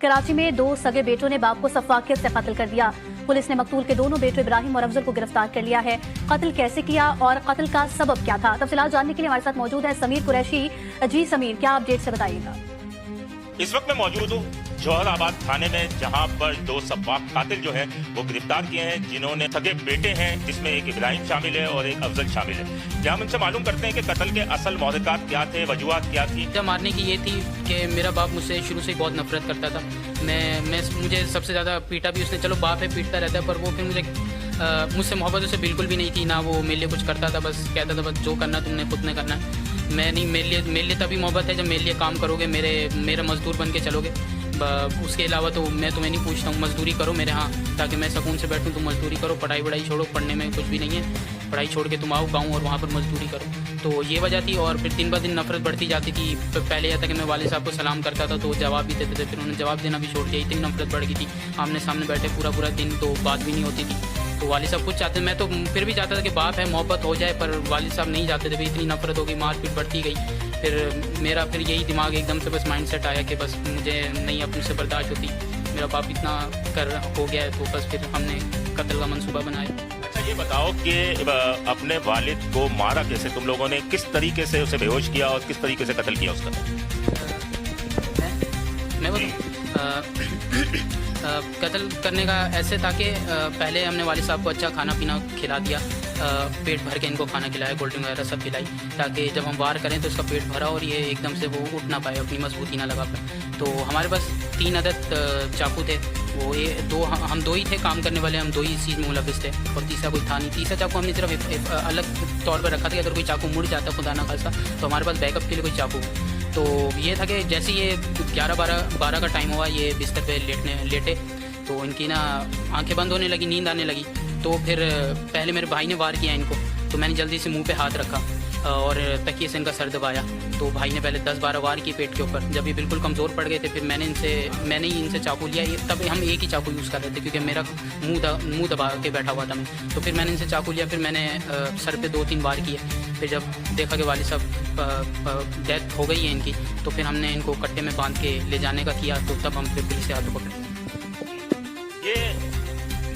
कराची में दो सगे बेटों ने बाप को सफाकियत से कत्ल कर दिया। पुलिस ने मकतूल के दोनों बेटों इब्राहिम और अफजल को गिरफ्तार कर लिया है। कत्ल कैसे किया और कत्ल का सबब क्या था, तफसीलात जानने के लिए हमारे साथ मौजूद है समीर कुरैशी। जी समीर, क्या अपडेट से बताइएगा। इस वक्त मैं मौजूद हूँ जौहराबाद थाने में, जहां पर दो सब्बाक कातिल जो है वो गिरफ्तार किए हैं, जिन्होंने सगे बेटे हैं, जिसमें एक इब्राहिम शामिल है और एक अफजल शामिल है। क्या हम इनसे मालूम करते हैं कि कत्ल के असल मौलिकात क्या थे, वजूहात क्या थी? मारने की ये थी कि मेरा बाप मुझसे शुरू से ही बहुत नफरत करता था। मुझे सबसे ज़्यादा पीटा भी उसने। चलो बाप है, पीटता रहता है, पर वो फिर मुझसे मोहब्बत उसे बिल्कुल भी नहीं थी ना। वो मेरे लिए कुछ करता था, बस कहता था बस जो करना तुमने खुद ने करना। मैं नहीं, मेरे लिए तभी मोहब्बत है जब मेरे लिए काम करोगे, मेरा मजदूर बन के चलोगे। उसके अलावा तो मैं तुम्हें नहीं पूछता हूँ, मजदूरी करो मेरे यहाँ, ताकि मैं सुकून से बैठूँ। तुम मजदूरी करो, पढ़ाई वढ़ाई छोड़ो, पढ़ने में कुछ भी नहीं है। पढ़ाई छोड़ के तुम आओ गाँव और वहाँ पर मजदूरी करो। तो ये वजह थी। और फिर दिन ब दिन नफरत बढ़ती जाती थी। पहले यह था कि मैं वालिद साहब को सलाम करता था तो वो जवाब भी देते थे, फिर उन्होंने जवाब देना भी छोड़ दिया। इतनी नफरत बढ़ गई थी, आमने सामने बैठे पूरा दिन तो बात भी नहीं होती थी। तो वालिद साहब कुछ चाहते, मैं तो फिर भी चाहता था कि बाप है मोहब्बत हो जाए, पर वालिद साहब नहीं चाहते थे। इतनी नफरत हो गई, मारपीट बढ़ती गई। फिर यही दिमाग एकदम से बस माइंड सेट आया कि बस मुझे नहीं अब मुझसे बर्दाश्त होती, मेरा बाप इतना हो गया है। तो बस फिर हमने कत्ल का मंसूबा बनाया। अच्छा ये बताओ कि अपने वालिद को मारा कैसे तुम लोगों ने, किस तरीके से उसे बेहोश किया और किस तरीके से कत्ल किया उसका? कत्ल करने का ऐसे था कि पहले हमने वालिद साहब को अच्छा खाना पीना खिला दिया, पेट भर के इनको खाना खिलाया, कोल्ड ड्रिंक वगैरह सब खिलाई, ताकि जब हम वार करें तो इसका पेट भरा और ये एकदम से वो उठ ना पाए, अपनी मजबूती ना लगा पाए। तो हमारे पास 3 अदद चाकू थे। वो ये हम दो ही थे काम करने वाले, हम 2 ही इस चीज़ में मुलविस थे और तीसरा कोई था नहीं। तीसरा चाकू हमने सिर्फ अलग तौर पर रखा था कि अगर कोई चाकू मुड़ जाता खुदा ना खासा तो हमारे पास बैकअप के लिए कोई चाकू। तो ये था कि जैसे ये 11-12 का टाइम हुआ, ये बिस्तर पे लेटे तो इनकी ना आंखें बंद होने लगी, नींद आने लगी। तो फिर पहले मेरे भाई ने वार किया इनको, तो मैंने जल्दी से मुंह पे हाथ रखा और तकिए से इनका सर दबाया। तो भाई ने पहले 10-12 वार किए पेट के ऊपर। जब ये बिल्कुल कमज़ोर पड़ गए थे, फिर मैंने ही इनसे चाकू लिया। ये तब हम एक ही चाकू यूज़ कर रहे थे क्योंकि मेरा मुंह दबा के बैठा हुआ था मैं। तो फिर मैंने इनसे चाकू लिया, फिर मैंने सर पे 2-3 वार किए। फिर जब देखा कि वालिद साहब डेथ हो गई है इनकी, तो फिर हमने इनको कट्टे में बांध के ले जाने का किया। तो तब हम फिर पुलिस से हाथों पकड़े। ये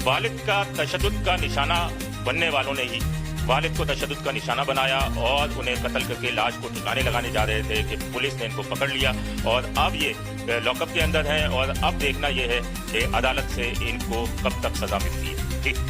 वालिद का तशद्दुद का निशाना बनने वालों ने ही वालिद को तशद्दुद का निशाना बनाया और उन्हें कत्ल करके लाश को ठिकाने लगाने जा रहे थे कि पुलिस ने इनको पकड़ लिया और अब ये लॉकअप के अंदर हैं। और अब देखना यह है कि अदालत से इनको कब तक सजा मिलती है। ठीक।